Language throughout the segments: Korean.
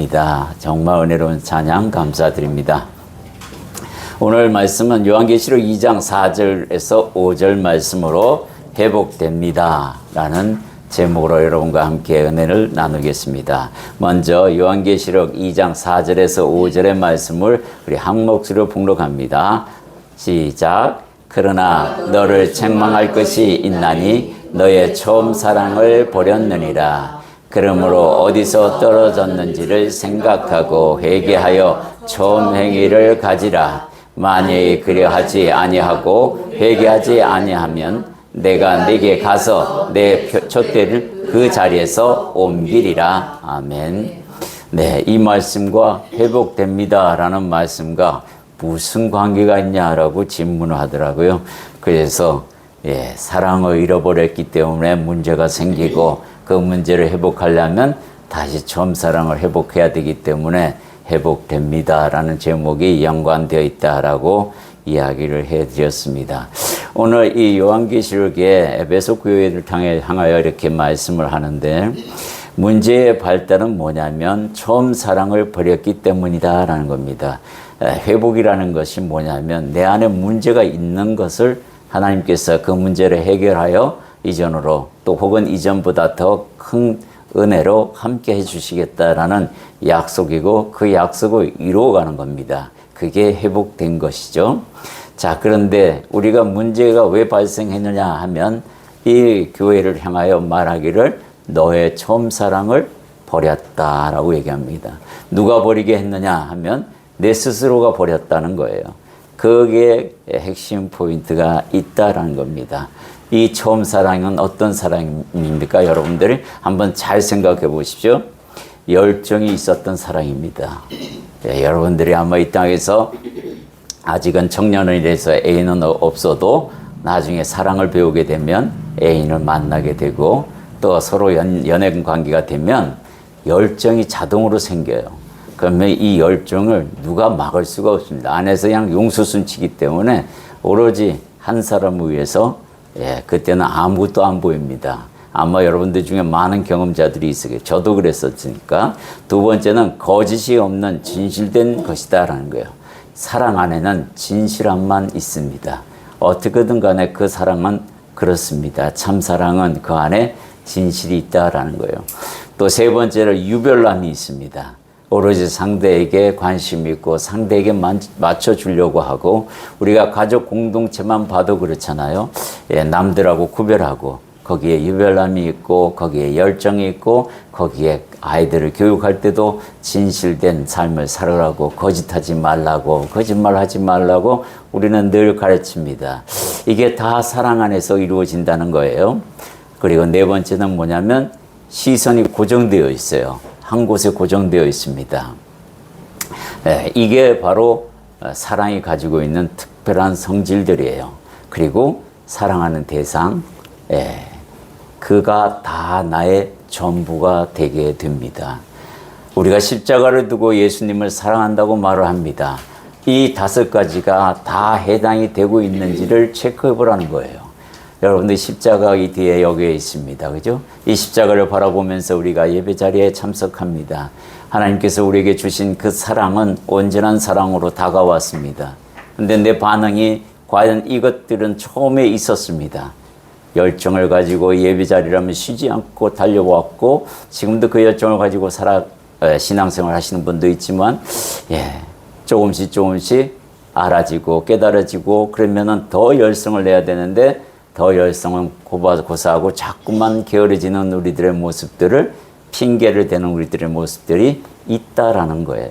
아멘입니다. 정말 은혜로운 찬양 감사드립니다. 오늘 말씀은 요한계시록 2장 4절에서 5절 말씀으로 회복됩니다 라는 제목으로 여러분과 함께 은혜를 나누겠습니다. 먼저 요한계시록 2장 4절에서 5절의 말씀을 우리 한 목소리로 봉독합니다. 시작. 그러나 너를 책망할 것이 있나니 너의 처음 사랑을 버렸느니라. 그러므로 어디서 떨어졌는지를 생각하고 회개하여 처음 행위를 가지라. 만일 그리하지 아니하고 회개하지 아니하면 내가 네게 가서 내 촛대를 그 자리에서 옮기리라. 아멘. 네, 이 말씀과 회복됩니다 라는 말씀과 무슨 관계가 있냐라고 질문을 하더라고요. 그래서 사랑을 잃어버렸기 때문에 문제가 생기고 그 문제를 회복하려면 다시 처음 사랑을 회복해야 되기 때문에 회복됩니다 라는 제목이 연관되어 있다라고 이야기를 해드렸습니다. 오늘 이 요한계시록에 에베소 교회를 향하여 이렇게 말씀을 하는데, 문제의 발단은 뭐냐면 처음 사랑을 버렸기 때문이다 라는 겁니다. 회복이라는 것이 뭐냐면 내 안에 문제가 있는 것을 하나님께서 그 문제를 해결하여 이전으로 또 혹은 이전보다 더 큰 은혜로 함께 해주시겠다라는 약속이고 그 약속을 이루어가는 겁니다. 그게 회복된 것이죠. 자, 그런데 우리가 문제가 왜 발생했느냐 하면 이 교회를 향하여 말하기를 너의 처음 사랑을 버렸다라고 얘기합니다. 누가 버리게 했느냐 하면 내 스스로가 버렸다는 거예요. 거기에 핵심 포인트가 있다라는 겁니다. 이 처음 사랑은 어떤 사랑입니까? 여러분들이 한번 잘 생각해 보십시오. 열정이 있었던 사랑입니다. 여러분들이 아마 이 땅에서 아직은 청년이 돼서 애인은 없어도 나중에 사랑을 배우게 되면 애인을 만나게 되고 또 서로 연애 관계가 되면 열정이 자동으로 생겨요. 그러면 이 열정을 누가 막을 수가 없습니다. 안에서 그냥 용수순치기 때문에 오로지 한 사람을 위해서 그때는 아무것도 안 보입니다. 아마 여러분들 중에 많은 경험자들이 있을 거예요. 저도 그랬었으니까. 두 번째는 거짓이 없는 진실된 것이다라는 거예요. 사랑 안에는 진실함만 있습니다. 어떻게든 간에 그 사랑은 그렇습니다. 참 사랑은 그 안에 진실이 있다라는 거예요. 또 세 번째로 유별남이 있습니다. 오로지 상대에게 관심이 있고 상대에게 맞춰주려고 하고, 우리가 가족 공동체만 봐도 그렇잖아요. 남들하고 구별하고 거기에 유별남이 있고 거기에 열정이 있고 거기에 아이들을 교육할 때도 진실된 삶을 살아라고, 거짓하지 말라고, 거짓말하지 말라고 우리는 늘 가르칩니다. 이게 다 사랑 안에서 이루어진다는 거예요. 그리고 네 번째는 뭐냐면 시선이 고정되어 있어요. 한 곳에 고정되어 있습니다. 이게 바로 사랑이 가지고 있는 특별한 성질들이에요. 그리고 사랑하는 대상, 그가 다 나의 전부가 되게 됩니다. 우리가 십자가를 두고 예수님을 사랑한다고 말을 합니다. 이 5가지가 다 해당이 되고 있는지를 체크해 보라는 거예요. 여러분들 십자가 이 뒤에 여기에 있습니다. 그죠? 이 십자가를 바라보면서 우리가 예배 자리에 참석합니다. 하나님께서 우리에게 주신 그 사랑은 온전한 사랑으로 다가왔습니다. 근데 내 반응이 과연 이것들은 처음에 있었습니다. 열정을 가지고 예배 자리라면 쉬지 않고 달려왔고, 지금도 그 열정을 가지고 신앙생활 하시는 분도 있지만, 조금씩 알아지고 깨달아지고 그러면은 더 열성을 내야 되는데, 더 열성은 고사하고 자꾸만 게으러지는 우리들의 모습들을, 핑계를 대는 우리들의 모습들이 있다라는 거예요.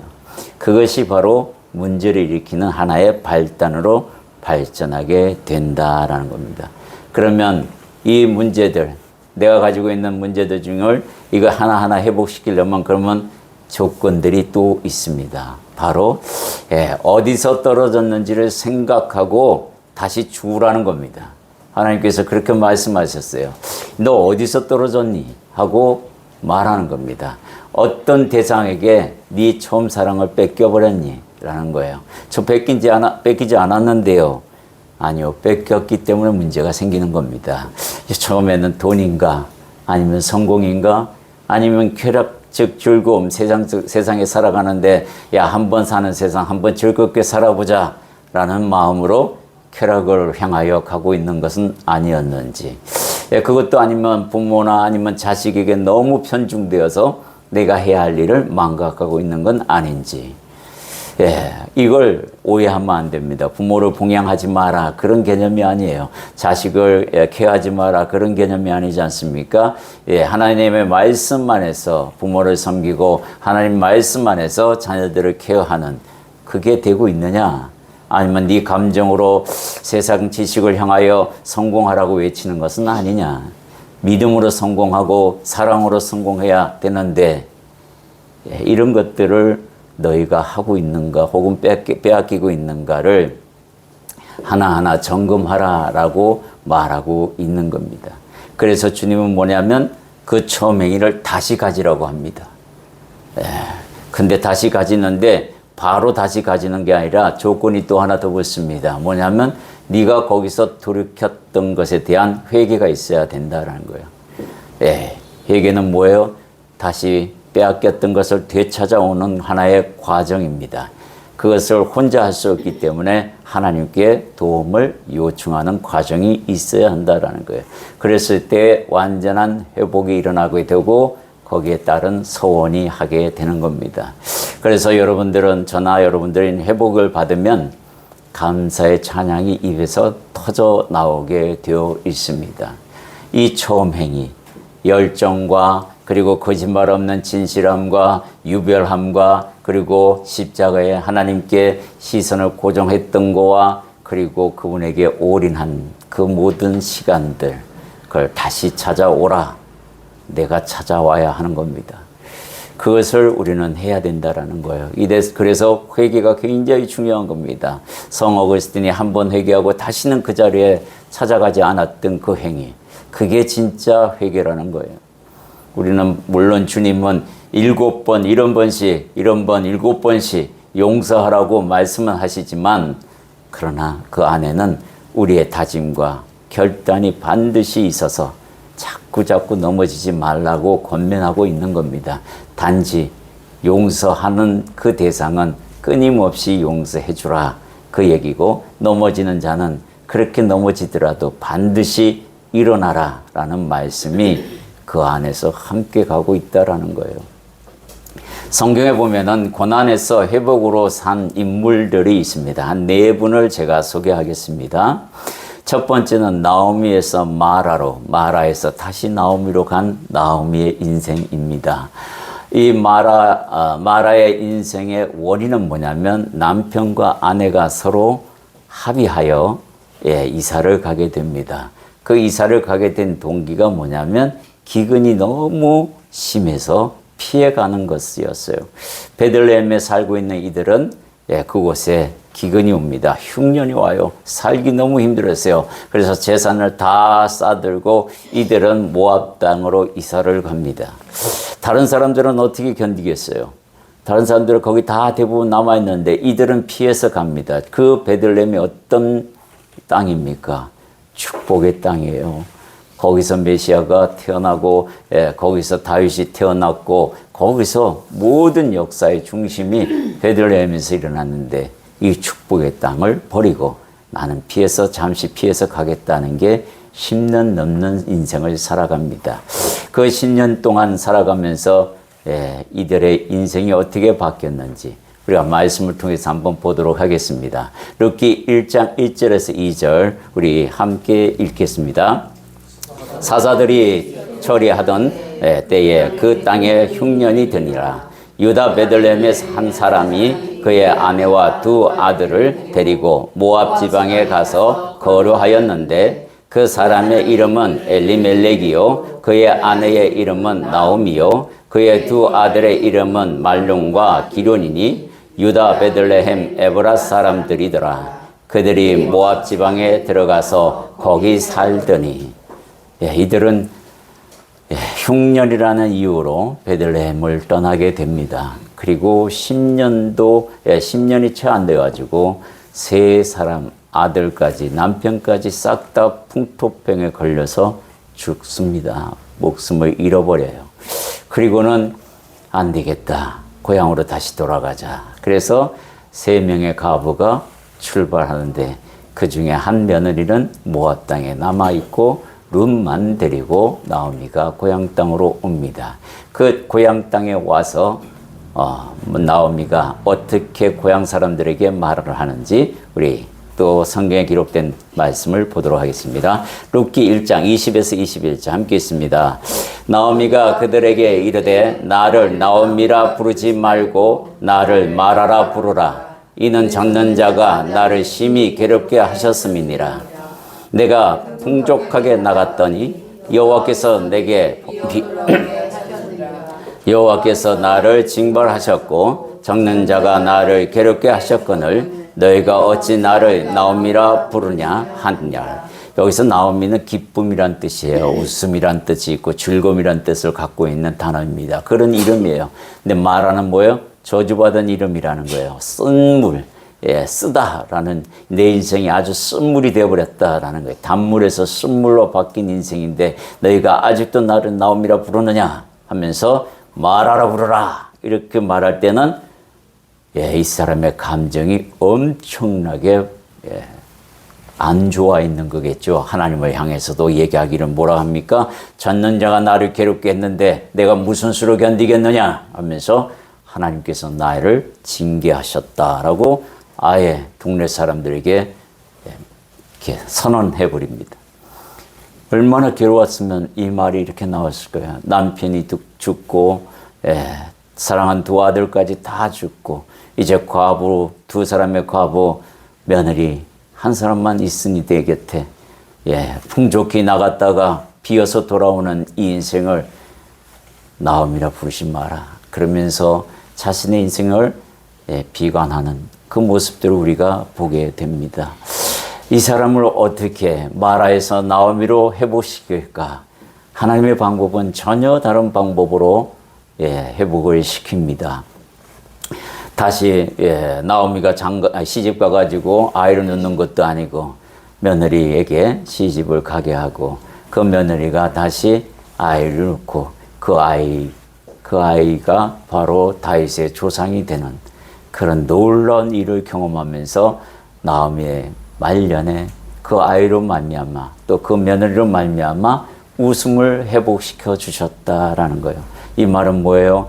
그것이 바로 문제를 일으키는 하나의 발단으로 발전하게 된다라는 겁니다. 그러면 이 문제들, 내가 가지고 있는 문제들 중을 이거 하나하나 회복시키려면 그러면 조건들이 또 있습니다. 바로 어디서 떨어졌는지를 생각하고 다시 주우라는 겁니다. 하나님께서 그렇게 말씀하셨어요. 너 어디서 떨어졌니? 하고 말하는 겁니다. 어떤 대상에게 네 처음 사랑을 뺏겨버렸니? 라는 거예요. 저 뺏기지 않았는데요. 아니요, 뺏겼기 때문에 문제가 생기는 겁니다. 처음에는 돈인가, 아니면 성공인가, 아니면 쾌락 즉 즐거움, 세상에 살아가는데 야, 한 번 사는 세상 한번 즐겁게 살아보자 라는 마음으로 쾌락을 향하여 가고 있는 것은 아니었는지, 그것도 아니면 부모나 아니면 자식에게 너무 편중되어서 내가 해야 할 일을 망각하고 있는 건 아닌지, 이걸 오해하면 안 됩니다. 부모를 봉양하지 마라 그런 개념이 아니에요. 자식을 케어하지 마라 그런 개념이 아니지 않습니까? 하나님의 말씀 안에서 부모를 섬기고 하나님 말씀 안에서 자녀들을 케어하는, 그게 되고 있느냐? 아니면 네 감정으로 세상 지식을 향하여 성공하라고 외치는 것은 아니냐? 믿음으로 성공하고 사랑으로 성공해야 되는데 이런 것들을 너희가 하고 있는가 혹은 빼앗기고 있는가를 하나하나 점검하라라고 말하고 있는 겁니다. 그래서 주님은 뭐냐면 그 처음 행위를 다시 가지라고 합니다. 근데 다시 가지는데 바로 다시 가지는 게 아니라 조건이 또 하나 더 붙습니다. 뭐냐면 네가 거기서 돌이켰던 것에 대한 회개가 있어야 된다라는 거예요. 회개는 뭐예요? 다시 빼앗겼던 것을 되찾아오는 하나의 과정입니다. 그것을 혼자 할 수 없기 때문에 하나님께 도움을 요청하는 과정이 있어야 한다라는 거예요. 그랬을 때 완전한 회복이 일어나게 되고 거기에 따른 서원이 하게 되는 겁니다. 그래서 여러분들은, 저나 여러분들이 회복을 받으면 감사의 찬양이 입에서 터져 나오게 되어 있습니다. 이 처음 행위, 열정과 그리고 거짓말 없는 진실함과 유별함과 그리고 십자가에 하나님께 시선을 고정했던 거와 그리고 그분에게 올인한 그 모든 시간들, 그걸 다시 찾아오라. 내가 찾아와야 하는 겁니다. 그것을 우리는 해야 된다라는 거예요. 그래서 회개가 굉장히 중요한 겁니다. 성 어거스틴이 한 번 회개하고 다시는 그 자리에 찾아가지 않았던 그 행위, 그게 진짜 회개라는 거예요. 우리는 물론 주님은 7번, 이런 번 7번씩 용서하라고 말씀은 하시지만, 그러나 그 안에는 우리의 다짐과 결단이 반드시 있어서 자꾸 넘어지지 말라고 권면하고 있는 겁니다. 단지 용서하는 그 대상은 끊임없이 용서해 주라, 그 얘기고, 넘어지는 자는 그렇게 넘어지더라도 반드시 일어나라 라는 말씀이 그 안에서 함께 가고 있다라는 거예요. 성경에 보면은 고난에서 회복으로 산 인물들이 있습니다. 한 4분을 제가 소개하겠습니다. 첫 번째는 나오미에서 마라로, 마라에서 다시 나오미로 간 나오미의 인생입니다. 이 마라의 인생의 원인은 뭐냐면 남편과 아내가 서로 합의하여 이사를 가게 됩니다. 그 이사를 가게 된 동기가 뭐냐면 기근이 너무 심해서 피해가는 것이었어요. 베들레헴에 살고 있는 이들은 그곳에 기근이 옵니다. 흉년이 와요. 살기 너무 힘들었어요. 그래서 재산을 다 싸들고 이들은 모압 땅으로 이사를 갑니다. 다른 사람들은 어떻게 견디겠어요? 다른 사람들은 거기 다 대부분 남아있는데 이들은 피해서 갑니다. 그 베들레헴이 어떤 땅입니까? 축복의 땅이에요. 거기서 메시아가 태어나고, 거기서 다윗이 태어났고, 거기서 모든 역사의 중심이 베들레헴에서 일어났는데 이 축복의 땅을 버리고 나는 잠시 피해서 가겠다는 게 10년 넘는 인생을 살아갑니다. 그 10년 동안 살아가면서 이들의 인생이 어떻게 바뀌었는지 우리가 말씀을 통해서 한번 보도록 하겠습니다. 룻기 1장 1절에서 2절 우리 함께 읽겠습니다. 사사들이 처리하던 때에 그 땅에 흉년이 드니라. 유다 베들레헴의 한 사람이 그의 아내와 2 아들을 데리고 모압 지방에 가서 거류하였는데 그 사람의 이름은 엘리멜렉이요 그의 아내의 이름은 나오미요 그의 2 아들의 이름은 말론과 기론이니 유다 베들레헴 에브라 사람들이더라. 그들이 모압 지방에 들어가서 거기 살더니 이들은 흉년이라는 이유로 베들레헴을 떠나게 됩니다. 그리고 10년이 채 안 돼가지고 3 아들까지 남편까지 싹 다 풍토병에 걸려서 죽습니다. 목숨을 잃어버려요. 그리고는 안 되겠다. 고향으로 다시 돌아가자. 그래서 3명의 과부가 출발하는데 그 중에 한 며느리는 모압 땅에 남아있고 룻만 데리고 나오미가 고향 땅으로 옵니다. 그 고향 땅에 와서 나오미가 어떻게 고향 사람들에게 말을 하는지 우리 또 성경에 기록된 말씀을 보도록 하겠습니다. 룻기 1장 20에서 21절 함께 있습니다. 나오미가 그들에게 이르되 나를 나오미라 부르지 말고 나를 마라라 부르라. 이는 잡는 자가 나를 심히 괴롭게 하셨음이니라. 내가 풍족하게 나갔더니 여호와께서 나를 징벌하셨고 적는 자가 나를 괴롭게 하셨거늘 너희가 어찌 나를 나오미라 부르냐 하느냐. 여기서 나오미는 기쁨이란 뜻이에요. 웃음이란 뜻이 있고 즐거움이란 뜻을 갖고 있는 단어입니다. 그런 이름이에요. 근데 마라는 뭐예요? 저주받은 이름이라는 거예요. 쓴 물, 쓰다라는 내 인생이 아주 쓴물이 되어버렸다라는 거예요. 단물에서 쓴물로 바뀐 인생인데 너희가 아직도 나를 나오미라 부르느냐 하면서 마라라 부르라 이렇게 말할 때는 이 사람의 감정이 엄청나게 안 좋아 있는 거겠죠. 하나님을 향해서도 얘기하기를 뭐라 합니까? 잡는 자가 나를 괴롭게 했는데 내가 무슨 수로 견디겠느냐 하면서 하나님께서 나를 징계하셨다라고 아예 동네 사람들에게 이렇게 선언해 버립니다. 얼마나 괴로웠으면 이 말이 이렇게 나왔을 거예요. 남편이 죽고 사랑한 2 아들까지 다 죽고 이제 과부 2 사람의 과부 며느리 1 사람만 있으니 내 곁에 풍족히 나갔다가 비어서 돌아오는 이 인생을 나오미라 부르지 마라. 그러면서 자신의 인생을 비관하는 그 모습들을 우리가 보게 됩니다. 이 사람을 어떻게 마라에서 나오미로 회복시킬까? 하나님의 방법은 전혀 다른 방법으로 회복을 시킵니다. 다시 나오미가 시집 가가지고 아이를 낳는 것도 아니고 며느리에게 시집을 가게 하고 그 며느리가 다시 아이를 낳고 그 아이가 바로 다윗의 조상이 되는 그런 놀라운 일을 경험하면서 나오미의 말년에 그 아이로 말미암아 또 그 며느리로 말미암아 웃음을 회복시켜 주셨다라는 거예요. 이 말은 뭐예요?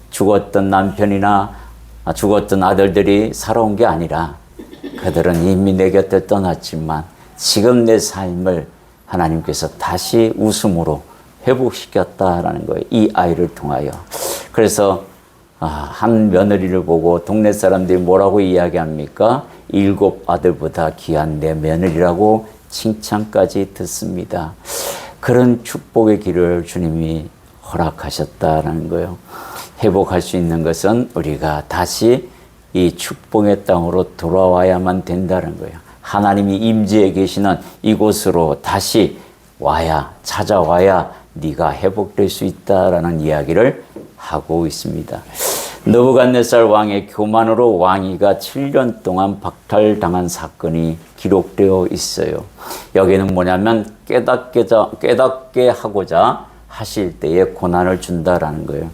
죽었던 남편이나 죽었던 아들들이 살아온 게 아니라 그들은 이미 내 곁을 떠났지만 지금 내 삶을 하나님께서 다시 웃음으로 회복시켰다라는 거예요. 이 아이를 통하여. 그래서 한 며느리를 보고 동네 사람들이 뭐라고 이야기합니까? 7 아들보다 귀한 내 며느리라고 칭찬까지 듣습니다. 그런 축복의 길을 주님이 허락하셨다라는 거예요. 회복할 수 있는 것은 우리가 다시 이 축복의 땅으로 돌아와야만 된다는 거예요. 하나님이 임재해 계시는 이곳으로 다시 찾아와야 네가 회복될 수 있다라는 이야기를 하고 있습니다. 느부갓네살 왕의 교만으로 왕위가 7년 동안 박탈당한 사건이 기록되어 있어요. 여기는 뭐냐면 깨닫게 하고자 하실 때에 고난을 준다라는 거예요.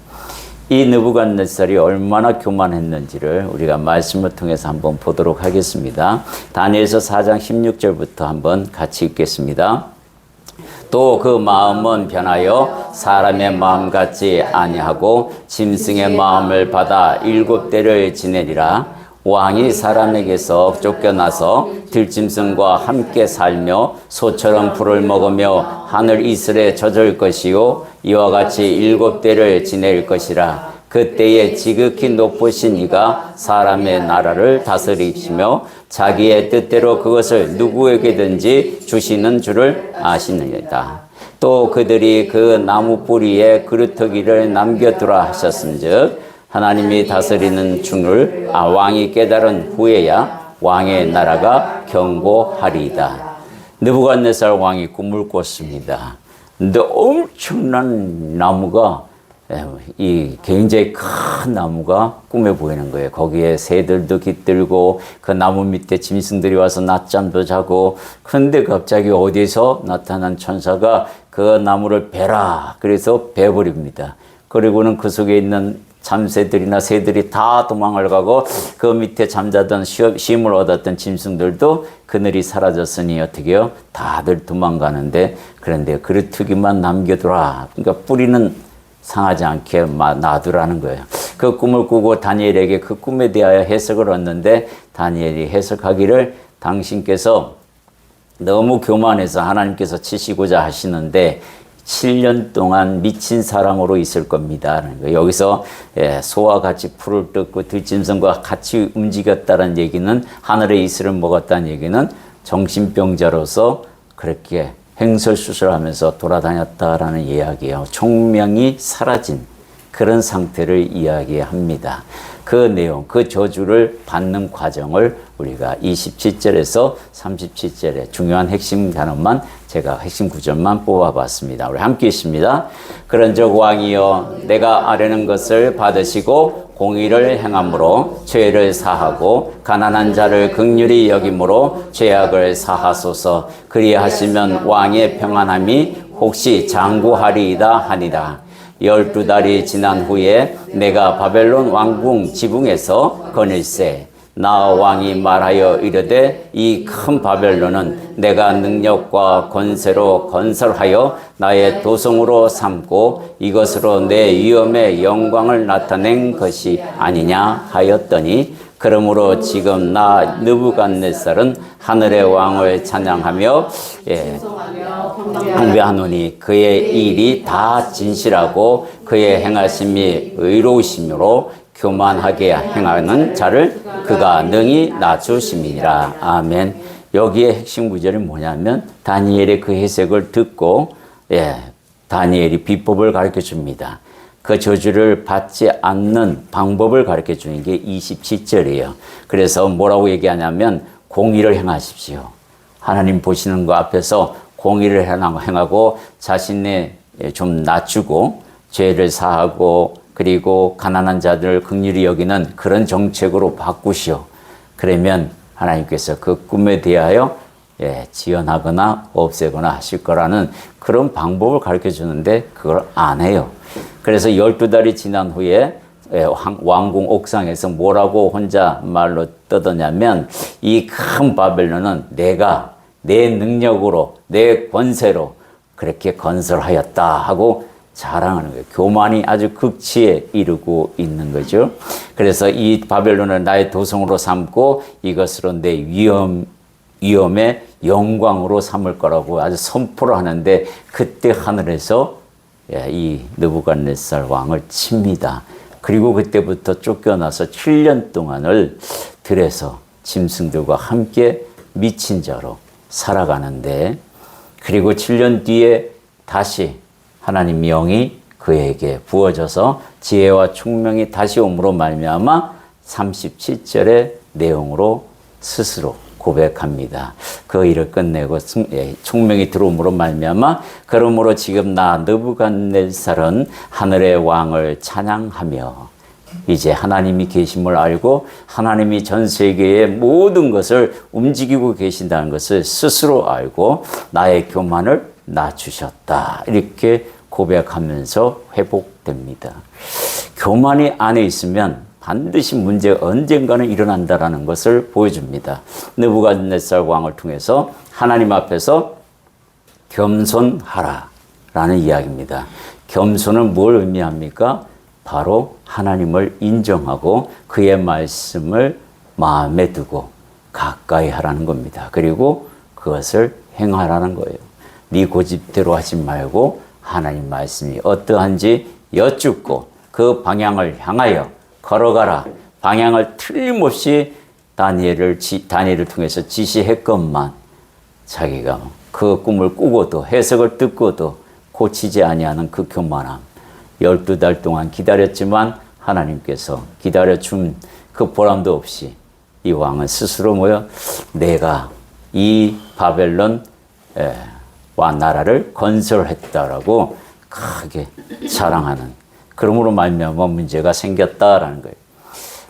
이 느부갓네살이 얼마나 교만했는지를 우리가 말씀을 통해서 한번 보도록 하겠습니다. 다니엘서 4장 16절부터 한번 같이 읽겠습니다. 또 그 마음은 변하여 사람의 마음 같지 아니하고 짐승의 마음을 받아 7대를 지내리라. 왕이 사람에게서 쫓겨나서 들짐승과 함께 살며 소처럼 풀을 먹으며 하늘 이슬에 젖을 것이요 이와 같이 7대를 지낼 것이라. 그때에 지극히 높으신 이가 사람의 나라를 다스리시며 자기의 뜻대로 그것을 누구에게든지 주시는 줄을 아시느니라. 또 그들이 그 나무 뿌리에 그루터기를 남겨두라 하셨은즉 하나님이 다스리는 중을 왕이 깨달은 후에야 왕의 나라가 견고하리이다. 느부갓네살 왕이 꿈을 꿨습니다. 근데 엄청난 나무가 이 굉장히 큰 나무가 꿈에 보이는 거예요. 거기에 새들도 깃들고 그 나무 밑에 짐승들이 와서 낮잠도 자고 근데 갑자기 어디서 나타난 천사가 그 나무를 베라 그래서 베버립니다. 그리고는 그 속에 있는 참새들이나 새들이 다 도망을 가고 그 밑에 잠자던 쉼을 얻었던 짐승들도 그늘이 사라졌으니 어떻게 해요? 다들 도망가는데 그런데 그루터기만 남겨두라. 그러니까 뿌리는 상하지 않게 놔두라는 거예요. 그 꿈을 꾸고 다니엘에게 그 꿈에 대하여 해석을 얻는데 다니엘이 해석하기를 당신께서 너무 교만해서 하나님께서 치시고자 하시는데 7년 동안 미친 사람으로 있을 겁니다. 여기서 소와 같이 풀을 뜯고 들짐승과 같이 움직였다는 얘기는 하늘의 이슬을 먹었다는 얘기는 정신병자로서 그렇게 횡설수설하면서 돌아다녔다라는 이야기예요. 총명이 사라진 그런 상태를 이야기합니다. 그 내용, 그 저주를 받는 과정을 우리가 27절에서 37절의 중요한 핵심 단어만 제가 핵심 구절만 뽑아봤습니다. 우리 함께 있습니다. 그런즉 왕이여 내가 아뢰는 것을 받으시고 공의를 행함으로 죄를 사하고 가난한 자를 긍휼히 여김으로 죄악을 사하소서. 그리하시면 왕의 평안함이 혹시 장구하리이다 하니라. 12달이 지난 후에 내가 바벨론 왕궁 지붕에서 거닐세. 나 왕이 말하여 이르되 이 큰 바벨론은 내가 능력과 권세로 건설하여 나의 도성으로 삼고 이것으로 내 위엄의 영광을 나타낸 것이 아니냐 하였더니 그러므로 지금 나 느부갓네살은 하늘의 왕을 찬양하며 경배하노니 그의 일이 다 진실하고 그의 행하심이 의로우심으로 교만하게 행하는 자를 그가 능히 낮추심이니라. 아멘. 여기에 핵심 구절이 뭐냐면 다니엘의 그 해석을 듣고 다니엘이 비법을 가르쳐 줍니다. 그 저주를 받지 않는 방법을 가르쳐 주는 게 27절이에요. 그래서 뭐라고 얘기하냐면 공의를 행하십시오. 하나님 보시는 거 앞에서 공의를 행하고 자신의 좀 낮추고 죄를 사하고 그리고 가난한 자들을 긍휼히 여기는 그런 정책으로 바꾸시오. 그러면 하나님께서 그 꿈에 대하여 지연하거나 없애거나 하실 거라는 그런 방법을 가르쳐 주는데 그걸 안 해요. 그래서 12달이 지난 후에 왕궁 옥상에서 뭐라고 혼자 말로 떠드냐면 이 큰 바벨론은 내가 내 능력으로 내 권세로 그렇게 건설하였다 하고 자랑하는 거예요. 교만이 아주 극치에 이르고 있는 거죠. 그래서 이 바벨론을 나의 도성으로 삼고 이것으로 내 위엄의 영광으로 삼을 거라고 아주 선포를 하는데 그때 하늘에서 이 느부갓네살 왕을 칩니다. 그리고 그때부터 쫓겨나서 7년 동안을 들에서 짐승들과 함께 미친 자로 살아가는데 그리고 7년 뒤에 다시 하나님 영이 그에게 부어져서 지혜와 총명이 다시 옴으로 말미암아 37절의 내용으로 스스로 고백합니다. 그 일을 끝내고 총명이 들어옴으로 말미암아 그러므로 지금 나 느부갓네살은 하늘의 왕을 찬양하며 이제 하나님이 계심을 알고 하나님이 전 세계의 모든 것을 움직이고 계신다는 것을 스스로 알고 나의 교만을 낮추셨다. 이렇게 고백하면서 회복됩니다. 교만이 안에 있으면 반드시 문제가 언젠가는 일어난다라는 것을 보여줍니다. 느부갓네살 왕을 통해서 하나님 앞에서 겸손하라 라는 이야기입니다. 겸손은 뭘 의미합니까? 바로 하나님을 인정하고 그의 말씀을 마음에 두고 가까이 하라는 겁니다. 그리고 그것을 행하라는 거예요. 네 고집대로 하지 말고 하나님 말씀이 어떠한지 여쭙고 그 방향을 향하여 걸어가라. 방향을 틀림없이 다니엘을 통해서 지시했건만 자기가 그 꿈을 꾸고도 해석을 듣고도 고치지 아니하는 그 교만함. 12달 동안 기다렸지만 하나님께서 기다려준 그 보람도 없이 이 왕은 스스로 내가 이 바벨론 나라를 건설했다라고 크게 자랑하는 그러므로 말미암아 문제가 생겼다라는 거예요.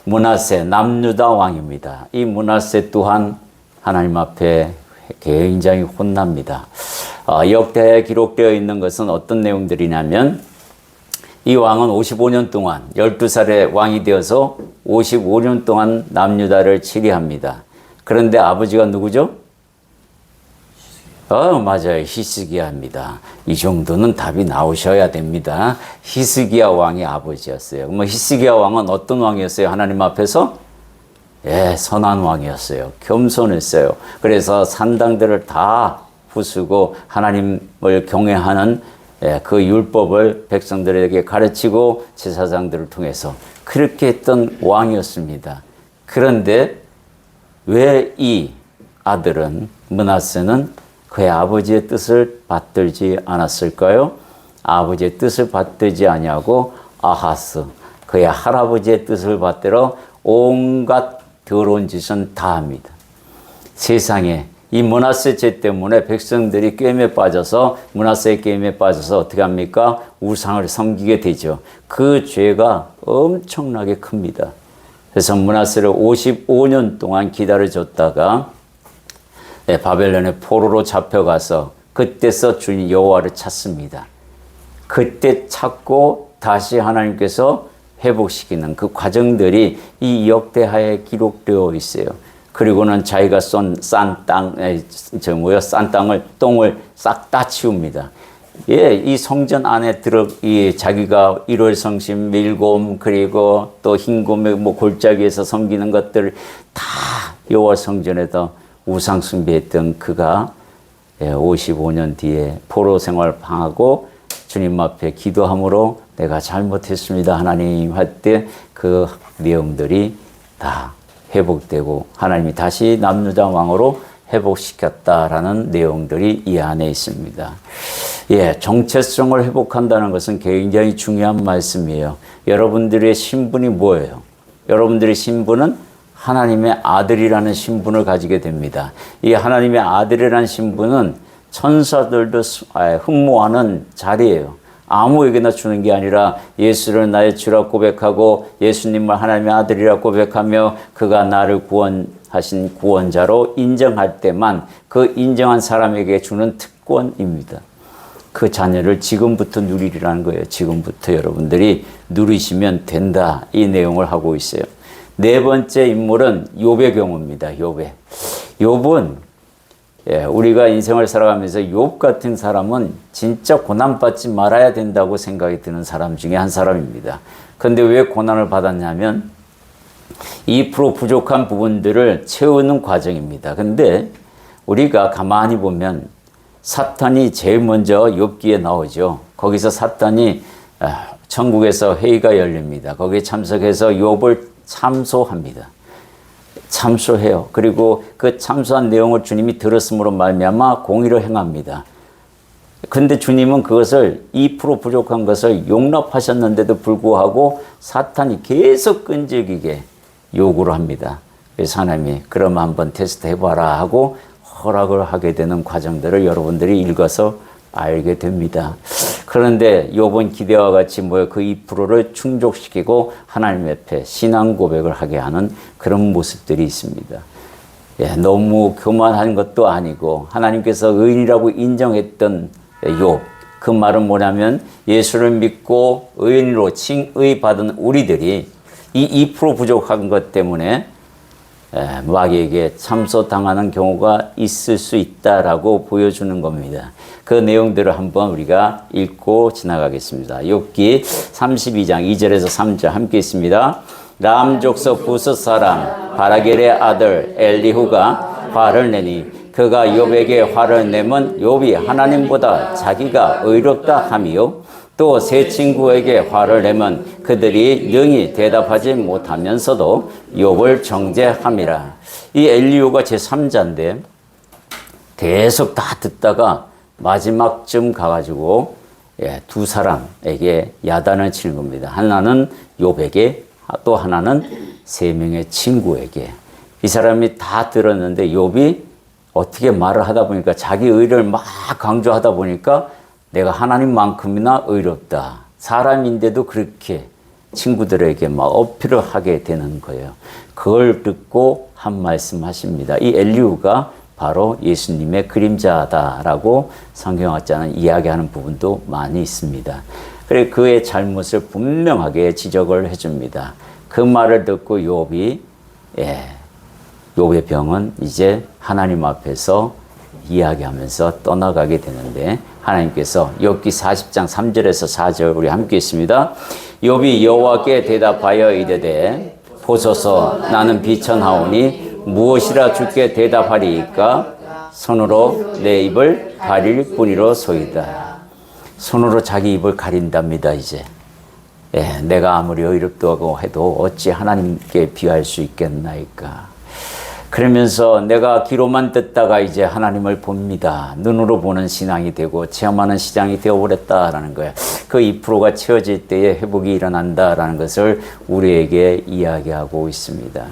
므낫세 남유다 왕입니다. 이 므낫세 또한 하나님 앞에 굉장히 혼납니다. 역대에 기록되어 있는 것은 어떤 내용들이냐면 이 왕은 55년 동안 12살에 왕이 되어서 55년 동안 남유다를 치리합니다. 그런데 아버지가 누구죠? 맞아요. 히스기야입니다. 이 정도는 답이 나오셔야 됩니다. 히스기야 왕이 아버지였어요. 그럼 히스기야 왕은 어떤 왕이었어요? 하나님 앞에서? 예, 선한 왕이었어요. 겸손했어요. 그래서 산당들을 다 부수고 하나님을 경외하는 그 율법을 백성들에게 가르치고 제사장들을 통해서 그렇게 했던 왕이었습니다. 그런데 왜 이 아들은 므낫세는 그의 아버지의 뜻을 받들지 않았을까요? 아버지의 뜻을 받들지 아니하고 아하스, 그의 할아버지의 뜻을 받들어 온갖 더러운 짓은 다 합니다. 세상에 이 므낫세 죄 때문에 백성들이 게임에 빠져서 므낫세의 게임에 빠져서 어떻게 합니까? 우상을 섬기게 되죠. 그 죄가 엄청나게 큽니다. 그래서 므낫세를 55년 동안 기다려줬다가 바벨론의 포로로 잡혀가서 그때서 주님 여호와를 찾습니다. 그때 찾고 다시 하나님께서 회복시키는 그 과정들이 이 역대하에 기록되어 있어요. 그리고는 자기가 싼 똥을 싹 다 치웁니다. 예, 이 성전 안에 자기가 일월성심, 밀곰, 그리고 또 흰곰의 골짜기에서 섬기는 것들을 다 여호와 성전에다 우상 숭배했던 그가 55년 뒤에 포로 생활하고 주님 앞에 기도함으로 내가 잘못했습니다 하나님 할 때 그 내용들이 다 회복되고 하나님이 다시 남유다 왕으로 회복시켰다라는 내용들이 이 안에 있습니다. 예, 정체성을 회복한다는 것은 굉장히 중요한 말씀이에요. 여러분들의 신분이 뭐예요? 여러분들의 신분은 하나님의 아들이라는 신분을 가지게 됩니다. 이 하나님의 아들이라는 신분은 천사들도 흠모하는 자리예요. 아무에게나 주는 게 아니라 예수를 나의 주라 고백하고 예수님을 하나님의 아들이라 고백하며 그가 나를 구원하신 구원자로 인정할 때만 그 인정한 사람에게 주는 특권입니다. 그 자녀를 지금부터 누리리라는 거예요. 지금부터 여러분들이 누리시면 된다. 이 내용을 하고 있어요. 네 번째 인물은 욥의 경우입니다. 욥은 우리가 인생을 살아가면서 욥 같은 사람은 진짜 고난받지 말아야 된다고 생각이 드는 사람 중에 한 사람입니다. 그런데 왜 고난을 받았냐면 2% 부족한 부분들을 채우는 과정입니다. 근데 우리가 가만히 보면 사탄이 제일 먼저 욥기에 나오죠. 거기서 사탄이 천국에서 회의가 열립니다. 거기에 참석해서 욥을 참소합니다. 참소해요. 그리고 그 참소한 내용을 주님이 들었으므로 말미암아 공의를 행합니다. 근데 주님은 그것을 2% 부족한 것을 용납하셨는데도 불구하고 사탄이 계속 끈질기게 요구를 합니다. 그래서 하나님이 그러면 한번 테스트 해봐라 하고 허락을 하게 되는 과정들을 여러분들이 읽어서 알게 됩니다. 그런데 욥은 기대와 같이 그 2%를 충족시키고 하나님 앞에 신앙 고백을 하게 하는 그런 모습들이 있습니다. 너무 교만한 것도 아니고 하나님께서 의인이라고 인정했던 욥, 그 말은 뭐냐면 예수를 믿고 의인으로 칭의받은 우리들이 이 2% 부족한 것 때문에 마귀에게 참소당하는 경우가 있을 수 있다라고 보여주는 겁니다. 그 내용들을 한번 우리가 읽고 지나가겠습니다. 욥기 32장 2절에서 3절 함께 있습니다. 람 족속 부스 사람 바라겔의 아들 엘리후가 화를 내니 그가 욥에게 화를 내면 욥이 하나님보다 자기가 의롭다 함이요 또 세 친구에게 화를 내면 그들이 능히 대답하지 못하면서도 욥을 정죄함이라. 이 엘리후가 제3자인데 계속 다 듣다가 마지막쯤 가가지고 두 사람에게 야단을 치는 겁니다. 하나는 욥에게 또 하나는 세 명의 친구에게. 이 사람이 다 들었는데 욥이 어떻게 말을 하다 보니까 자기 의를 막 강조하다 보니까 내가 하나님만큼이나 의롭다. 사람인데도 그렇게 친구들에게 막 어필을 하게 되는 거예요. 그걸 듣고 한 말씀 하십니다. 이 엘리후가 바로 예수님의 그림자다라고 성경학자는 이야기하는 부분도 많이 있습니다. 그래 그의 잘못을 분명하게 지적을 해줍니다. 그 말을 듣고 욥의 병은 이제 하나님 앞에서 이야기하면서 떠나가게 되는데, 하나님께서 욥기 40장 3절에서 4절 우리 함께 있습니다. 욥이 여호와께 대답하여 이르되 보소서 나는 비천하오니 무엇이라 주께 대답하리이까? 손으로 내 입을 가릴 뿐이로소이다. 손으로 자기 입을 가린답니다. 이제 내가 아무리 의롭다고 해도 어찌 하나님께 비할 수 있겠나이까. 그러면서 내가 귀로만 듣다가 이제 하나님을 봅니다. 눈으로 보는 신앙이 되고 체험하는 신앙이 되어버렸다라는 거예요. 그 2%가 채워질 때에 회복이 일어난다라는 것을 우리에게 이야기하고 있습니다.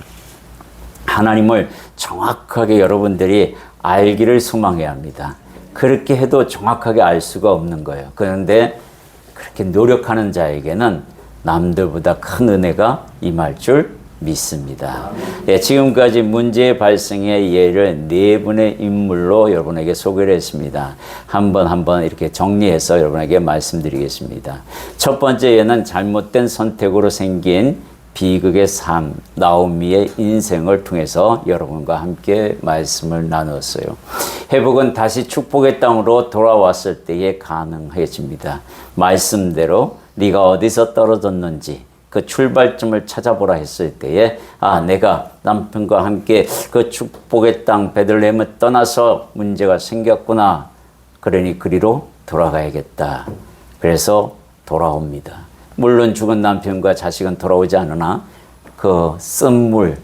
하나님을 정확하게 여러분들이 알기를 소망해야 합니다. 그렇게 해도 정확하게 알 수가 없는 거예요. 그런데 그렇게 노력하는 자에게는 남들보다 큰 은혜가 임할 줄 믿습니다. 지금까지 문제 발생의 예를 4분의 인물로 여러분에게 소개를 했습니다. 한번 이렇게 정리해서 여러분에게 말씀드리겠습니다. 첫 번째 예는 잘못된 선택으로 생긴 비극의 삶, 나오미의 인생을 통해서 여러분과 함께 말씀을 나눴어요. 회복은 다시 축복의 땅으로 돌아왔을 때에 가능해집니다. 말씀대로 네가 어디서 떨어졌는지 그 출발점을 찾아보라 했을 때에 내가 남편과 함께 그 축복의 땅 베들레헴을 떠나서 문제가 생겼구나. 그러니 그리로 돌아가야겠다. 그래서 돌아옵니다. 물론 죽은 남편과 자식은 돌아오지 않으나 그 쓴물과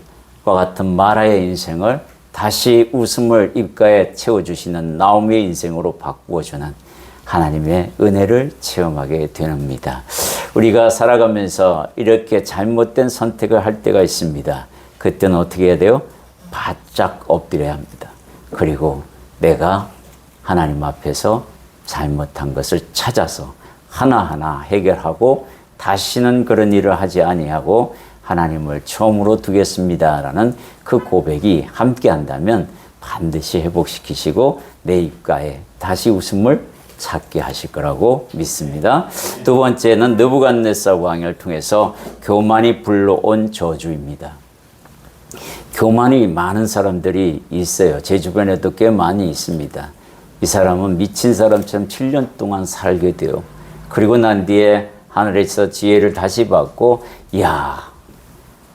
같은 마라의 인생을 다시 웃음을 입가에 채워주시는 나오미의 인생으로 바꾸어주는 하나님의 은혜를 체험하게 됩니다. 우리가 살아가면서 이렇게 잘못된 선택을 할 때가 있습니다. 그때는 어떻게 해야 돼요? 바짝 엎드려야 합니다. 그리고 내가 하나님 앞에서 잘못한 것을 찾아서 하나하나 해결하고 다시는 그런 일을 하지 아니하고 하나님을 처음으로 두겠습니다라는 그 고백이 함께 한다면 반드시 회복시키시고 내 입가에 다시 웃음을 찾게 하실 거라고 믿습니다. 두 번째는 느부갓네살 왕을 통해서 교만이 불러온 저주입니다. 교만이 많은 사람들이 있어요. 제 주변에도 꽤 많이 있습니다. 이 사람은 미친 사람처럼 7년 동안 살게 돼요. 그리고 난 뒤에 하늘에서 지혜를 다시 받고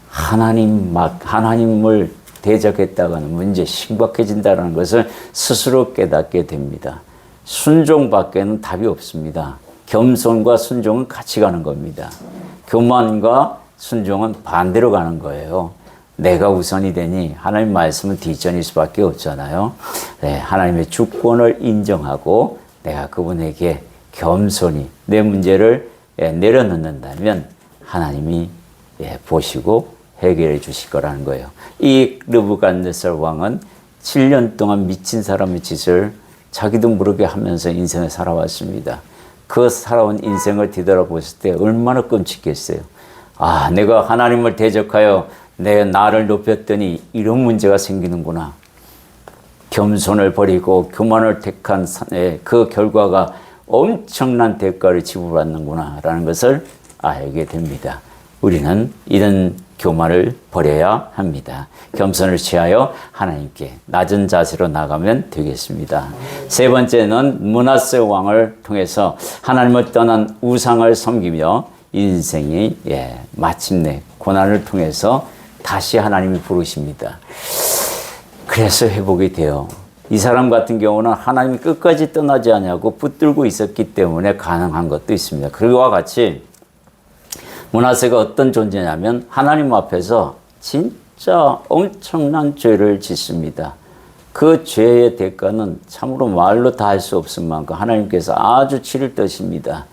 하나님을 대적했다가는 문제 심각해진다는 것을 스스로 깨닫게 됩니다. 순종밖에는 답이 없습니다. 겸손과 순종은 같이 가는 겁니다. 교만과 순종은 반대로 가는 거예요. 내가 우선이 되니 하나님 말씀은 뒷전일 수밖에 없잖아요. 하나님의 주권을 인정하고 내가 그분에게 겸손히 내 문제를 내려놓는다면 하나님이 보시고 해결해 주실 거라는 거예요. 이 느부갓네살 왕은 7년 동안 미친 사람의 짓을 자기도 모르게 하면서 인생을 살아왔습니다. 그 살아온 인생을 뒤돌아보실 때 얼마나 끔찍했어요. 내가 하나님을 대적하여 내 나를 높였더니 이런 문제가 생기는구나. 겸손을 버리고 교만을 택한 그 결과가 엄청난 대가를 지불받는구나 라는 것을 알게 됩니다. 우리는 이런 교만을 버려야 합니다. 겸손을 취하여 하나님께 낮은 자세로 나가면 되겠습니다. 세 번째는 므낫세 왕을 통해서 하나님을 떠난 우상을 섬기며 인생이 마침내 고난을 통해서 다시 하나님이 부르십니다. 그래서 회복이 돼요. 이 사람 같은 경우는 하나님이 끝까지 떠나지 않냐고 붙들고 있었기 때문에 가능한 것도 있습니다. 그와 같이 므낫세가 어떤 존재냐면 하나님 앞에서 진짜 엄청난 죄를 짓습니다. 그 죄의 대가는 참으로 말로 다 할 수 없을 만큼 하나님께서 아주 치를 떠십니다.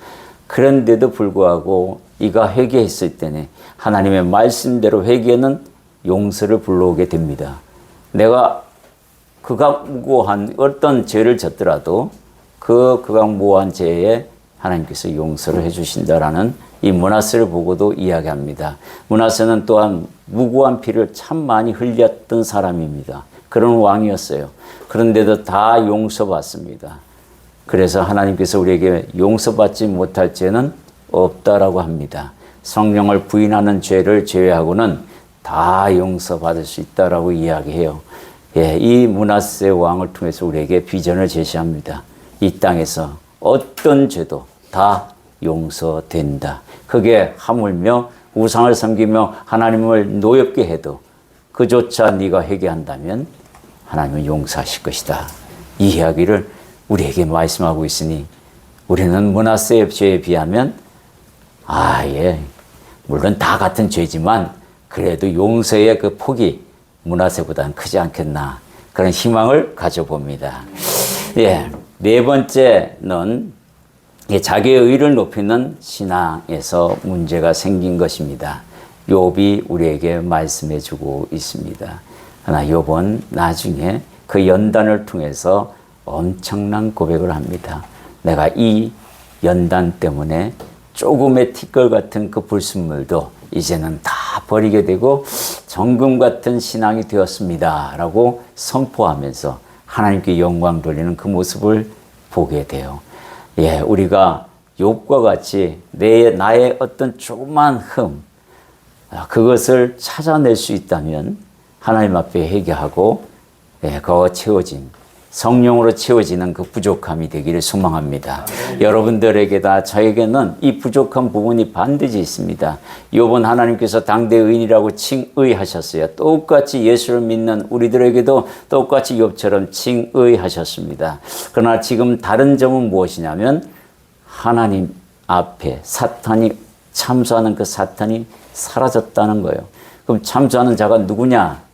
그런데도 불구하고 이가 회개했을 때는 하나님의 말씀대로 회개는 용서를 불러오게 됩니다. 내가 극악무고한 어떤 죄를 졌더라도 그 극악무고한 죄에 하나님께서 용서를 해주신다라는 이 므낫세를 보고도 이야기합니다. 므낫세는 또한 무고한 피를 참 많이 흘렸던 사람입니다. 그런 왕이었어요. 그런데도 다 용서받습니다. 그래서 하나님께서 우리에게 용서받지 못할 죄는 없다라고 합니다. 성령을 부인하는 죄를 제외하고는 다 용서받을 수 있다라고 이야기해요. 예, 이 므낫세 왕을 통해서 우리에게 비전을 제시합니다. 이 땅에서 어떤 죄도 다 용서된다. 그게 하물며 우상을 섬기며 하나님을 노엽게 해도 그조차 네가 회개한다면 하나님은 용서하실 것이다. 이 이야기를 우리에게 말씀하고 있으니 우리는 므낫세의 죄에 비하면 물론 다 같은 죄지만 그래도 용서의 그 폭이 므낫세보다는 크지 않겠나, 그런 희망을 가져봅니다. 예, 네 번째는 자기의 의를 높이는 신앙에서 문제가 생긴 것입니다. 욥이 우리에게 말씀해 주고 있습니다. 그러나 욥은 나중에 그 연단을 통해서 엄청난 고백을 합니다. 내가 이 연단 때문에 조금의 티끌 같은 그 불순물도 이제는 다 버리게 되고 정금 같은 신앙이 되었습니다 라고 선포하면서 하나님께 영광 돌리는 그 모습을 보게 돼요. 예, 우리가 욥과 같이 나의 어떤 조그만 흠, 그것을 찾아낼 수 있다면 하나님 앞에 회개하고 그거 채워진, 성령으로 채워지는 그 부족함이 되기를 소망합니다. 여러분들에게다 저에게는 이 부족한 부분이 반드시 있습니다. 욥은 하나님께서 당대 의인이라고 칭의하셨어요. 똑같이 예수를 믿는 우리들에게도 똑같이 욥처럼 칭의하셨습니다. 그러나 지금 다른 점은 무엇이냐면 하나님 앞에 사탄이 참소하는 그 사탄이 사라졌다는 거예요. 그럼 참소하는 자가 누구냐?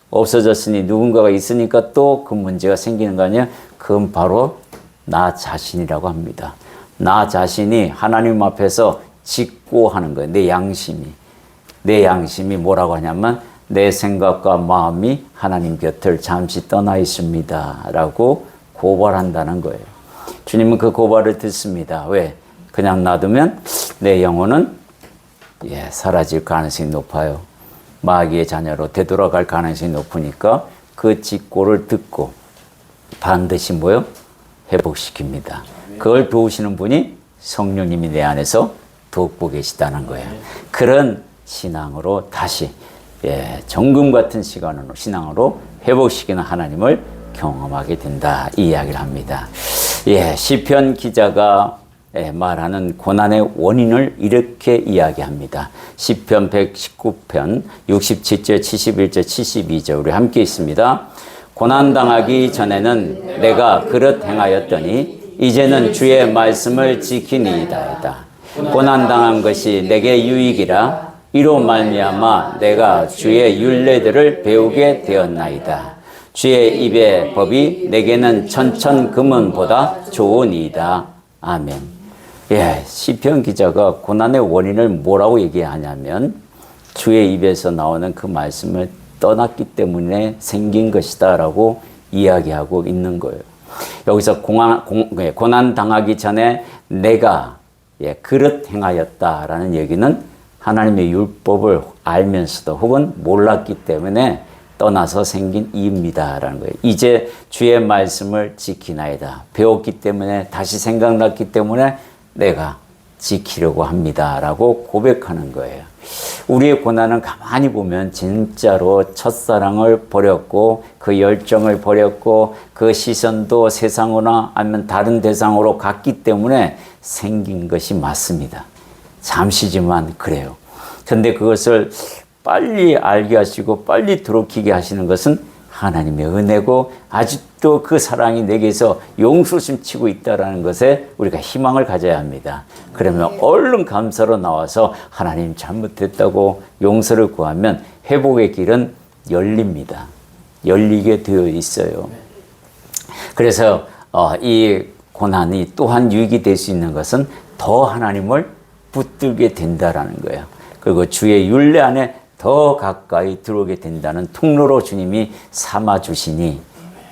없어졌으니 누군가가 있으니까 또 그 문제가 생기는 거 아니에요? 그건 바로 나 자신이라고 합니다. 나 자신이 하나님 앞에서 직고하는 거예요. 내 양심이 뭐라고 하냐면 내 생각과 마음이 하나님 곁을 잠시 떠나 있습니다 라고 고발한다는 거예요. 주님은 그 고발을 듣습니다. 왜? 그냥 놔두면 내 영혼은 사라질 가능성이 높아요. 마귀의 자녀로 되돌아갈 가능성이 높으니까 그 직고를 듣고 반드시 회복시킵니다. 그걸 도우시는 분이 성령님이 내 안에서 돕고 계시다는 거예요. 그런 신앙으로 다시 정금 같은 신앙으로 회복시키는 하나님을 경험하게 된다, 이 이야기를 합니다. 시편 기자가 말하는 고난의 원인을 이렇게 이야기합니다. 시편 119편 67절, 71절, 72절 우리 함께 있습니다. 고난당하기 전에는 내가 그릇 행하였더니 이제는 주의 말씀을 지키니이다. 고난당한 것이 내게 유익이라 이로 말미암아 내가 주의 율례들을 배우게 되었나이다. 주의 입의 법이 내게는 천천금은보다 좋으니이다. 아멘. 시편 기자가 고난의 원인을 뭐라고 얘기하냐면 주의 입에서 나오는 그 말씀을 떠났기 때문에 생긴 것이다 라고 이야기하고 있는 거예요. 여기서 고난 당하기 전에 내가 그릇 행하였다라는 얘기는 하나님의 율법을 알면서도 혹은 몰랐기 때문에 떠나서 생긴 이입니다라는 거예요. 이제 주의 말씀을 지키나이다. 배웠기 때문에, 다시 생각났기 때문에 내가 지키려고 합니다라고 고백하는 거예요. 우리의 고난은 가만히 보면 진짜로 첫사랑을 버렸고 그 열정을 버렸고 그 시선도 세상으로나 아니면 다른 대상으로 갔기 때문에 생긴 것이 맞습니다. 잠시지만 그래요. 그런데 그것을 빨리 알게 하시고 빨리 들어오게 하시는 것은 하나님의 은혜고 아직도 그 사랑이 내게서 용수심 치고 있다는 것에 우리가 희망을 가져야 합니다. 그러면 얼른 감사로 나와서 하나님 잘못했다고 용서를 구하면 회복의 길은 열립니다. 열리게 되어 있어요. 그래서 이 고난이 또한 유익이 될 수 있는 것은 더 하나님을 붙들게 된다라는 거예요. 그리고 주의 율례 안에 더 가까이 들어오게 된다는 통로로 주님이 삼아주시니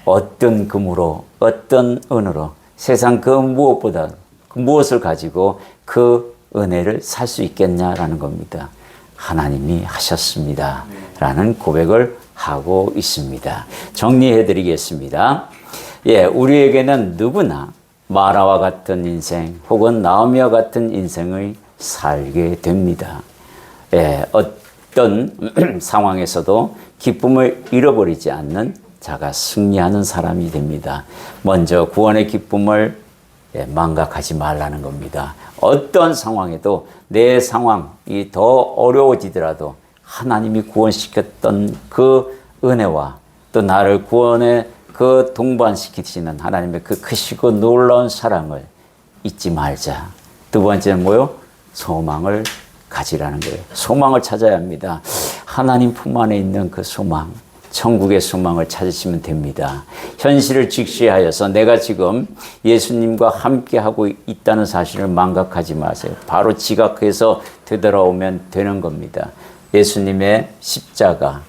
어떤 금으로 어떤 은으로 세상 그 무엇보다 그 무엇을 가지고 그 은혜를 살 수 있겠냐라는 겁니다. 하나님이 하셨습니다 라는 고백을 하고 있습니다. 정리해 드리겠습니다. 우리에게는 누구나 마라와 같은 인생 혹은 나오미와 같은 인생의 살게 됩니다. 예, 어떤 상황에서도 기쁨을 잃어버리지 않는 자가 승리하는 사람이 됩니다. 먼저 구원의 기쁨을 망각하지 말라는 겁니다. 어떤 상황에도 내 상황이 더 어려워지더라도 하나님이 구원시켰던 그 은혜와 또 나를 구원에 그 동반시키시는 하나님의 그 크시고 놀라운 사랑을 잊지 말자. 두 번째는 뭐요? 소망을 가지라는 거예요. 소망을 찾아야 합니다. 하나님 품 안에 있는 그 소망, 천국의 소망을 찾으시면 됩니다. 현실을 직시하여서 내가 지금 예수님과 함께하고 있다는 사실을 망각하지 마세요. 바로 지각해서 되돌아오면 되는 겁니다. 예수님의 십자가,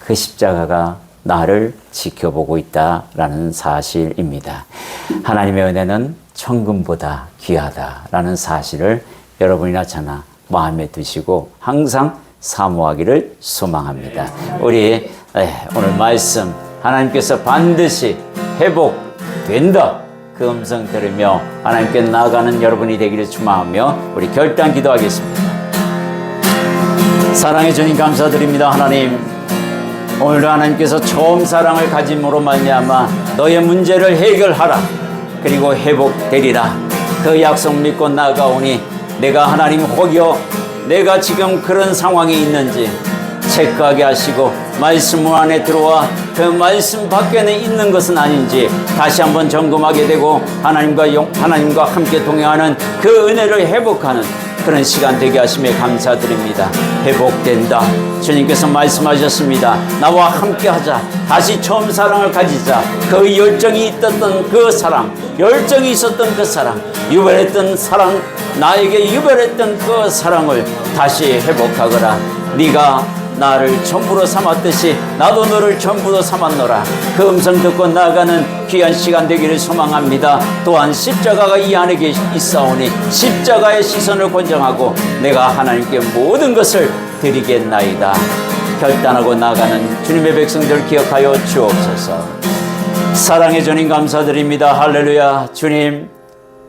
그 십자가가 나를 지켜보고 있다라는 사실입니다. 하나님의 은혜는 천금보다 귀하다라는 사실을 여러분이나 저나 마음에 두시고 항상 사모하기를 소망합니다. 우리 오늘 말씀 하나님께서 반드시 회복된다 그 음성 들으며 하나님께 나아가는 여러분이 되기를 축복하며 우리 결단 기도하겠습니다. 사랑해 주님 감사드립니다. 하나님, 오늘도 하나님께서 처음 사랑을 가짐으로 말미암아 너의 문제를 해결하라 그리고 회복되리라 그 약속 믿고 나아가오니 내가 하나님 혹여 내가 지금 그런 상황에 있는지 체크하게 하시고 말씀 안에 들어와 그 말씀 밖에는 있는 것은 아닌지 다시 한번 점검하게 되고 하나님과 함께 동행하는 그 은혜를 회복하는 그런 시간 되게 하심에 감사드립니다. 회복된다. 주님께서 말씀하셨습니다. 나와 함께 하자. 다시 처음 사랑을 가지자. 그 열정이 있었던 그 사랑, 열정이 있었던 그 사랑, 유별했던 사랑, 나에게 유별했던 그 사랑을 다시 회복하거라. 네가 나를 전부로 삼았듯이 나도 너를 전부로 삼았노라. 그 음성 듣고 나아가는 귀한 시간 되기를 소망합니다. 또한 십자가가 이 안에 있사오니 십자가의 시선을 고정하고 내가 하나님께 모든 것을 드리겠나이다. 결단하고 나아가는 주님의 백성들 기억하여 주옵소서. 사랑의 주님 감사드립니다. 할렐루야. 주님,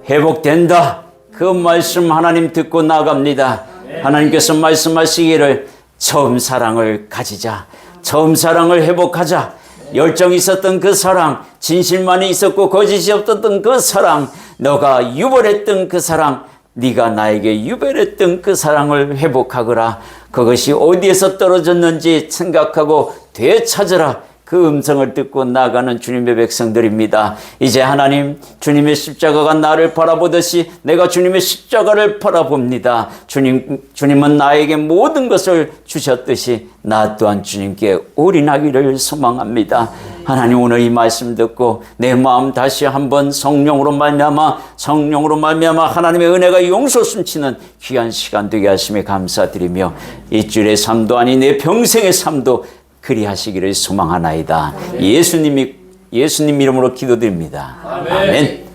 회복된다 그 말씀 하나님 듣고 나아갑니다. 하나님께서 말씀하시기를 처음 사랑을 가지자. 처음 사랑을 회복하자. 열정이 있었던 그 사랑, 진실만이 있었고 거짓이 없었던 그 사랑, 너가 유별했던 그 사랑, 네가 나에게 유별했던 그 사랑을 회복하거라. 그것이 어디에서 떨어졌는지 생각하고 되찾으라. 그 음성을 듣고 나아가는 주님의 백성들입니다. 이제 하나님, 주님의 십자가가 나를 바라보듯이 내가 주님의 십자가를 바라봅니다. 주님은 나에게 모든 것을 주셨듯이 나 또한 주님께 올인하기를 소망합니다. 하나님, 오늘 이 말씀 듣고 내 마음 다시 한번 성령으로 말미암아 하나님의 은혜가 용서 숨치는 귀한 시간 되게 하심에 감사드리며 일주일의 삶도 아닌 내 평생의 삶도 그리하시기를 소망하나이다. 예수님 이름으로 기도드립니다. 아멘.